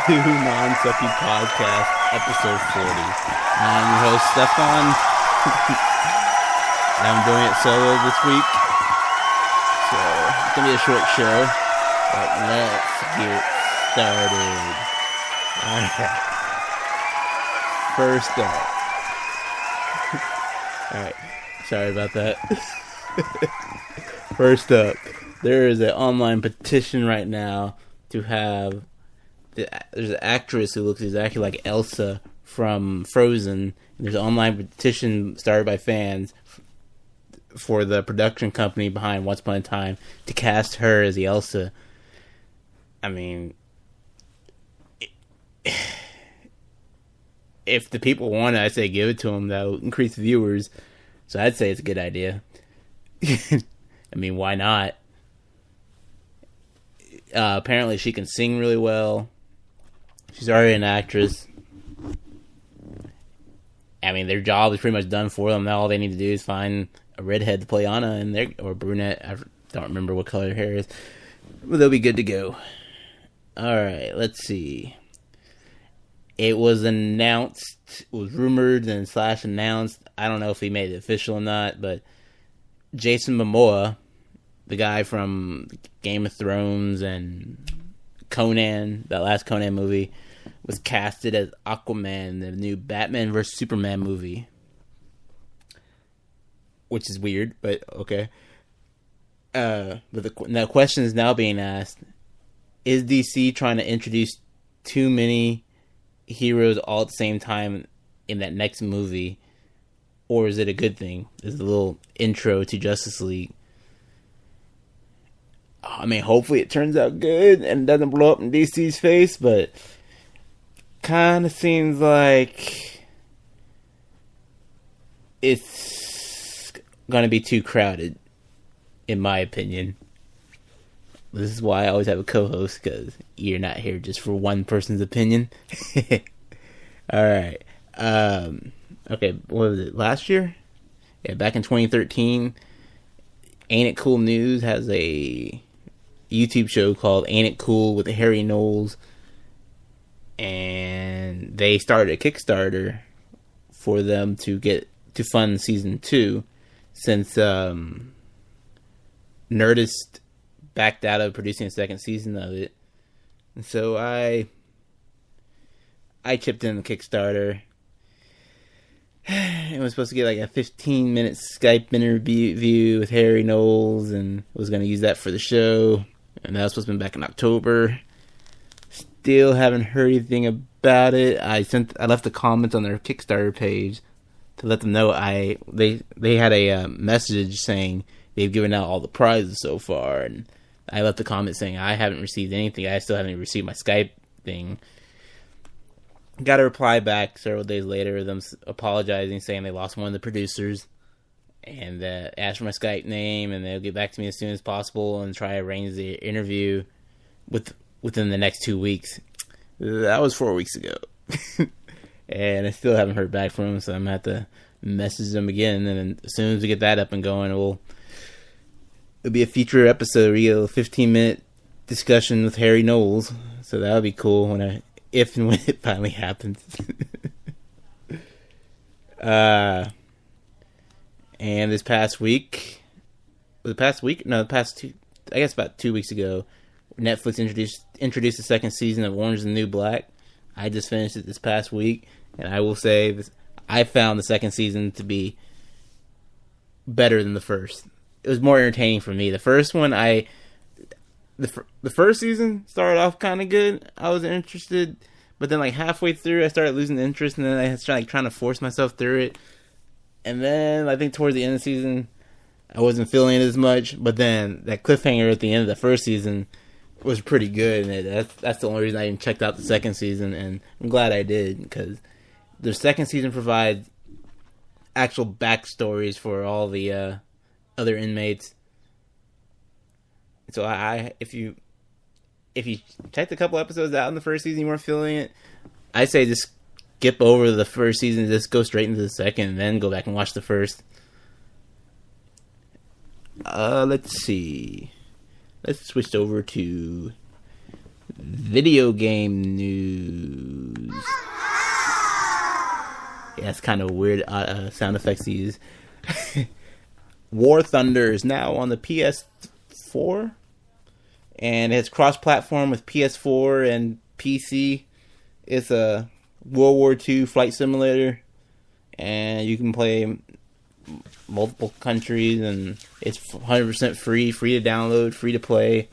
to Non-Sucky Podcast, episode 40. I'm your host, Stefan. I'm doing it solo this week. So, it's going to be a short show. But let's get started. Alright. First up. Alright. Sorry about that. First up. There is an online petition right now to have... There's an actress who looks exactly like Elsa from Frozen. And there's an online petition started by fans for the production company behind Once Upon a Time to cast her as the Elsa. I mean, if the people want it, I say give it to them. That'll increase viewers. So I'd say it's a good idea. I mean, why not? Apparently she can sing really well. She's already an actress. I mean, their job is pretty much done for them. Now all they need to do is find a redhead to play Anna, and or brunette. I don't remember what color her hair is. But they'll be good to go. Alright, let's see. It was announced, it was rumored and / announced. I don't know if he made it official or not, but Jason Momoa, the guy from Game of Thrones and Conan, that last Conan movie, was casted as Aquaman, the new Batman vs. Superman movie. Which is weird, but okay. But the question is now being asked, is DC trying to introduce too many heroes all at the same time in that next movie? Or is it a good thing? Is a little intro to Justice League. I mean, hopefully it turns out good and doesn't blow up in DC's face, but kind of seems like it's going to be too crowded, in my opinion. This is why I always have a co-host, because you're not here just for one person's opinion. Alright. Okay, what was it, last year? Yeah, back in 2013, Ain't It Cool News has a YouTube show called Ain't It Cool with Harry Knowles, and they started a Kickstarter for them to get to fund season 2, since Nerdist backed out of producing a second season of it. And so I chipped in the Kickstarter. It was supposed to get like a 15-minute Skype interview with Harry Knowles, and was going to use that for the show. And that was supposed to be back in October. Still haven't heard anything about it. I left a comment on their Kickstarter page to let them know they had a message saying they've given out all the prizes so far, and I left a comment saying I haven't received anything. I still haven't received my Skype thing. Got a reply back several days later, them apologizing, saying they lost one of the producers, and asked for my Skype name, and they'll get back to me as soon as possible and try to arrange the interview within the next 2 weeks. That was 4 weeks ago. And I still haven't heard back from them, so I'm going to have to message them again, and then as soon as we get that up and going, it'll be a feature episode. We get a 15-minute discussion with Harry Knowles, so that'll be cool if and when it finally happens. And this past week, about 2 weeks ago, Netflix introduced the second season of Orange is the New Black. I just finished it this past week, and I will say I found the second season to be better than the first. It was more entertaining for me. The first one, the first season started off kind of good. I was interested, but then like halfway through, I started losing interest, and then I was trying to force myself through it. And then I think towards the end of the season, I wasn't feeling it as much, but then that cliffhanger at the end of the first season was pretty good, and that's the only reason I even checked out the second season, and I'm glad I did, because the second season provides actual backstories for all the other inmates. So if you checked a couple episodes out in the first season, you weren't feeling it, I say just skip over the first season, just go straight into the second, and then go back and watch the first. Let's see. Let's switch over to video game news. Yeah, it's kind of weird sound effects to use. War Thunder is now on the PS4, and it's cross-platform with PS4 and PC. It's a World War II flight simulator, and you can play multiple countries, and it's 100% free to download, free to play.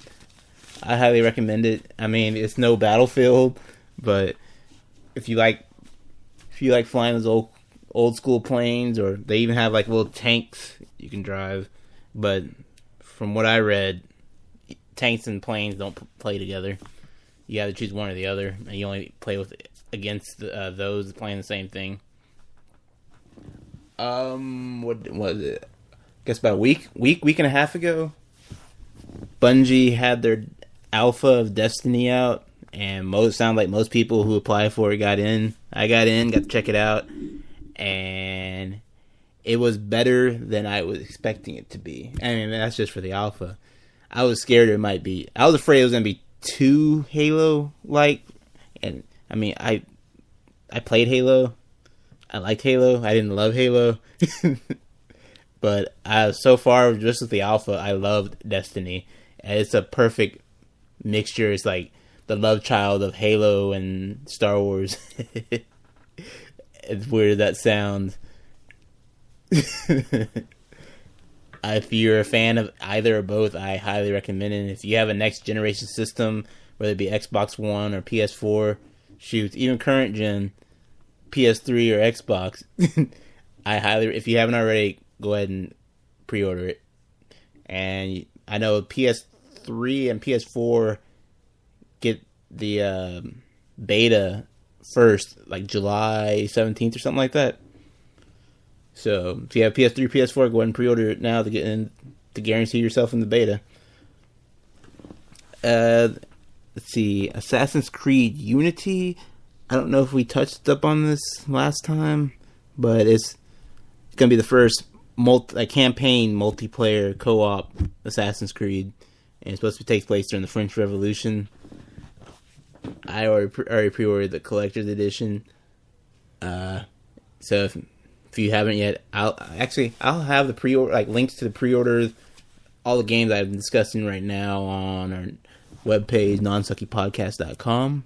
I highly recommend it. I mean, it's no Battlefield, but if you like flying those old school planes, or they even have like little tanks you can drive. But from what I read, tanks and planes don't play together. You have to choose one or the other, and you only play against those playing the same thing. What was it? I guess about a week and a half ago, Bungie had their alpha of Destiny out, and sound like most people who applied for it got in. I got to check it out, and it was better than I was expecting it to be. I mean, that's just for the alpha. I was scared it might be. I was afraid it was going to be too Halo-like, and I mean, I played Halo. I liked Halo. I didn't love Halo. But so far, just with the alpha, I loved Destiny. And it's a perfect mixture. It's like the love child of Halo and Star Wars. It's weird that sounds. If you're a fan of either or both, I highly recommend it. If you have a next generation system, whether it be Xbox One or PS4, shoot, even current gen, PS3 or Xbox, if you haven't already, go ahead and pre-order it. And I know PS3 and PS4 get the beta first, like July 17th or something like that. So if you have PS3, PS4, go ahead and pre-order it now to get in, to guarantee yourself in the beta. Let's see, Assassin's Creed Unity. I don't know if we touched up on this last time, but it's going to be the first campaign multiplayer co-op Assassin's Creed, and it's supposed to take place during the French Revolution. I already pre-ordered the collector's edition. So if you haven't yet, I'll have the pre-order, links to the pre-orders, all the games I'm discussing right now on our webpage, nonsuckypodcast.com.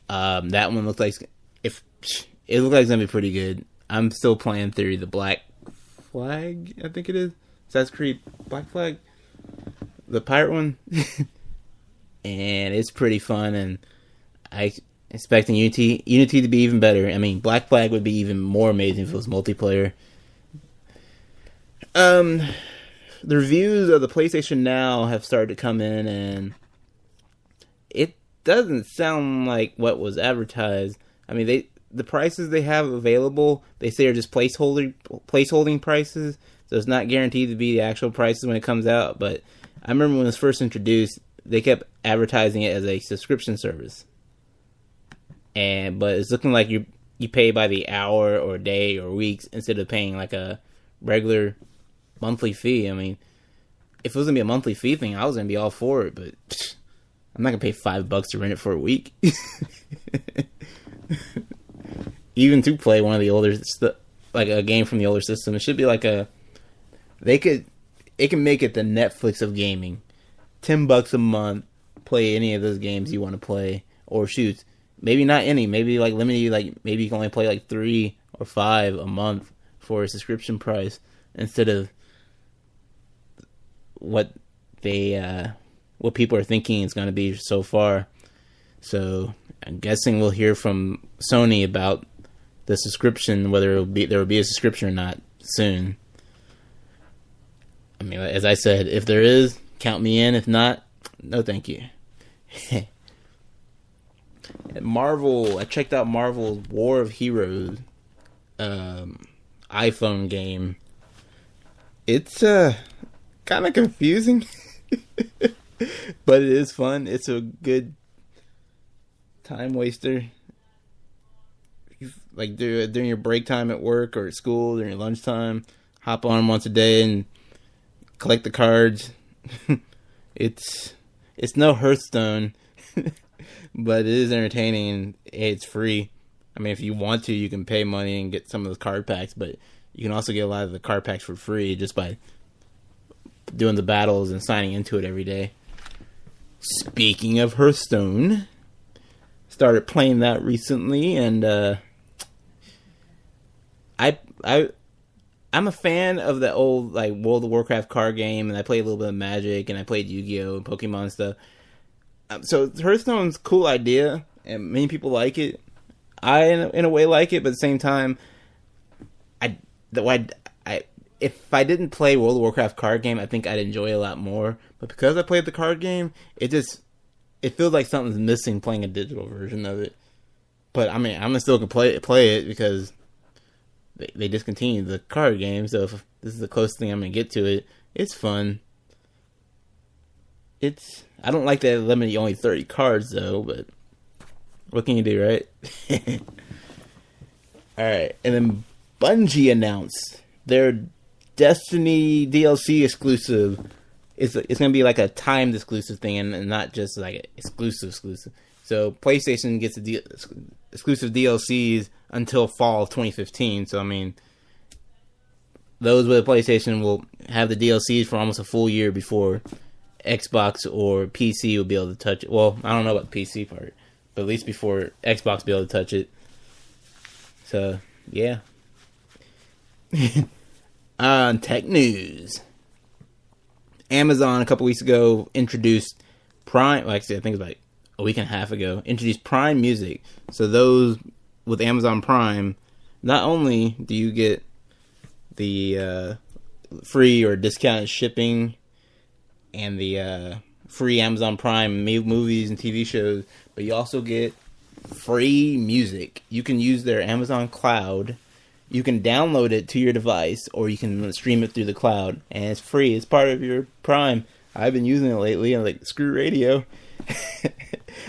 That one looks like it's gonna be pretty good. I'm still playing through the Black Flag, I think it is. Assassin's Creed Black Flag, the pirate one, and it's pretty fun. And I expecting Unity to be even better. I mean, Black Flag would be even more amazing if it was multiplayer. The reviews of the PlayStation Now have started to come in, and it doesn't sound like what was advertised. I mean, the prices they have available, they say are just placeholding prices, so it's not guaranteed to be the actual prices when it comes out. But I remember when it was first introduced, they kept advertising it as a subscription service, but it's looking like you pay by the hour or day or weeks instead of paying like a regular monthly fee. I mean, if it was gonna be a monthly fee thing, I was gonna be all for it, but I'm not gonna pay $5 to rent it for a week. Even to play one of the older, like a game from the older system, it should be like it can make it the Netflix of gaming. $10 a month, play any of those games you want to play, or shoot, maybe not any, maybe like limited, like maybe you can only play like 3 or 5 a month for a subscription price instead of what people are thinking it's going to be so far. So I'm guessing we'll hear from Sony about the subscription, whether there will be a subscription or not soon. I mean, as I said, if there is, count me in. If not, no thank you. Marvel, I checked out Marvel's War of Heroes iPhone game. It's kind of confusing, but it is fun. It's a good time waster. Like during your break time at work or at school, during your lunchtime, hop on once a day and collect the cards. It's no Hearthstone, but it is entertaining and it's free. I mean, if you want to, you can pay money and get some of the card packs, but you can also get a lot of the card packs for free just by doing the battles and signing into it every day. Speaking of Hearthstone, started playing that recently, and I'm a fan of the old like World of Warcraft card game, and I played a little bit of Magic, and I played Yu-Gi-Oh! And Pokemon stuff. So Hearthstone's a cool idea, and many people like it. I, in a way, like it, but at the same time, if I didn't play World of Warcraft card game, I think I'd enjoy it a lot more. But because I played the card game, it feels like something's missing playing a digital version of it. But I mean, I'm gonna still play it because they discontinued the card game. So if this is the closest thing I'm gonna get to it, it's fun. I don't like that it limited you only 30 cards though, but what can you do, right? Alright, and then Bungie announced their Destiny DLC exclusive. It's going to be like a timed exclusive thing and not just like an exclusive. So PlayStation gets exclusive DLCs until fall of 2015. So, I mean, those with PlayStation will have the DLCs for almost a full year before Xbox or PC will be able to touch it. Well, I don't know about the PC part, but at least before Xbox will be able to touch it. So, yeah. Tech news. Amazon a couple weeks ago introduced Prime. Well, actually, I think it was like a week and a half ago. Introduced Prime Music. So those with Amazon Prime, not only do you get the free or discounted shipping and the free Amazon Prime movies and TV shows, but you also get free music. You can use their Amazon Cloud. You can download it to your device, or you can stream it through the cloud, and it's free. It's part of your Prime. I've been using it lately. I'm like, screw radio. I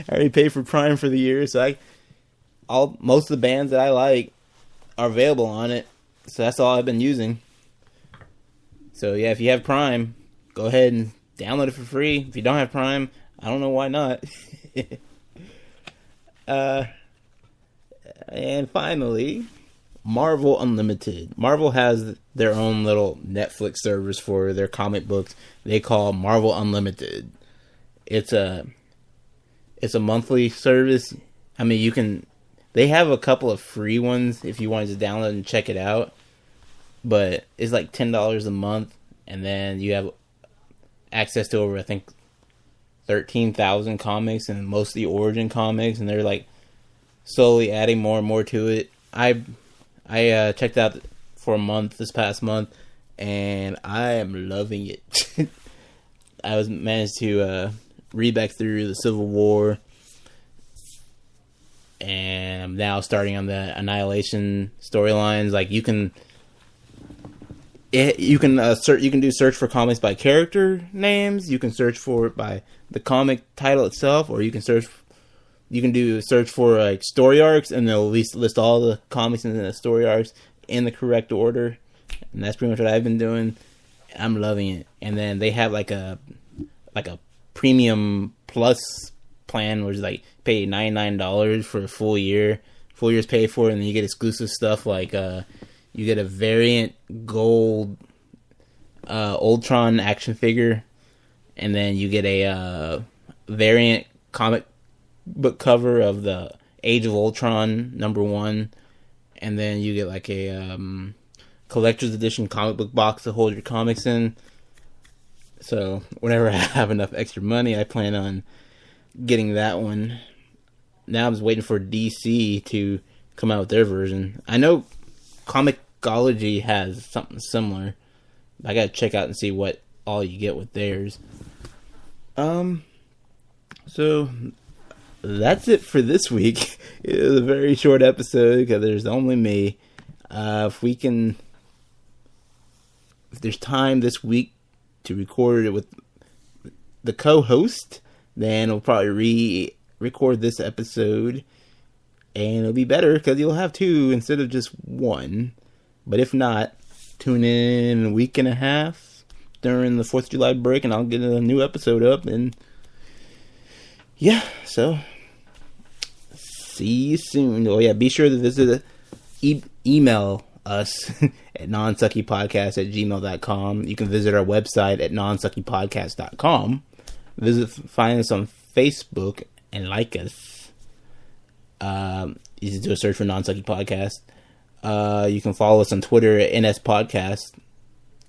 already paid for Prime for the year, so most of the bands that I like are available on it. So that's all I've been using. So yeah, if you have Prime, go ahead and download it for free. If you don't have Prime, I don't know why not. And finally, Marvel Unlimited. Marvel has their own little Netflix service for their comic books. They call Marvel Unlimited. It's a monthly service. I mean, they have a couple of free ones if you wanted to download and check it out. But it's like $10 a month, and then you have access to over, I think, 13,000 comics, and mostly Origin comics, and they're like slowly adding more and more to it. I checked out for a month this past month, and I am loving it. I was managed to read back through the Civil War, and I'm now starting on the Annihilation storylines. Like you can do search for comics by character names. You can search for it by the comic title itself, or you can do search for like story arcs, and they'll list all the comics in the story arcs in the correct order. And that's pretty much what I've been doing. I'm loving it. And then they have like a premium plus plan, which is like pay $99 for a full year. Full year's paid for, and then you get exclusive stuff like you get a variant gold Ultron action figure, and then you get a variant comic book cover of the Age of Ultron #1, and then you get like a collector's edition comic book box to hold your comics in. So whenever I have enough extra money, I plan on getting that one. Now I'm just waiting for DC to come out with their version. I know Comixology has something similar, I gotta check out and see what all you get with theirs. So that's it for this week. It was a very short episode because there's only me. If there's time this week to record it with the co-host, then we'll probably re-record this episode, and it'll be better because you'll have two instead of just one. But if not, tune in a week and a half during the 4th of July break, and I'll get a new episode up. And yeah, so see you soon. Oh yeah, be sure to visit email us at nonsuckypodcast@gmail.com. You can visit our website at nonsuckypodcast.com. Find us on Facebook and like us. You can do a search for Non-Sucky Podcast. You can follow us on Twitter at NS Podcast.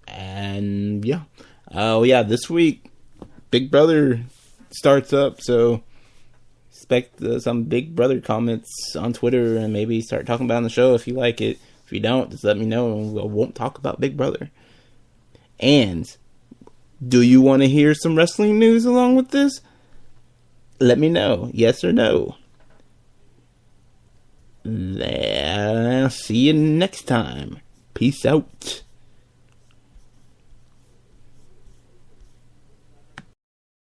And yeah. This week Big Brother starts up, so expect some Big Brother comments on Twitter, and maybe start talking about it on the show if you like it. If you don't, just let me know and we won't talk about Big Brother. And do you want to hear some wrestling news along with this? Let me know, yes or no. I'll see you next time. Peace out.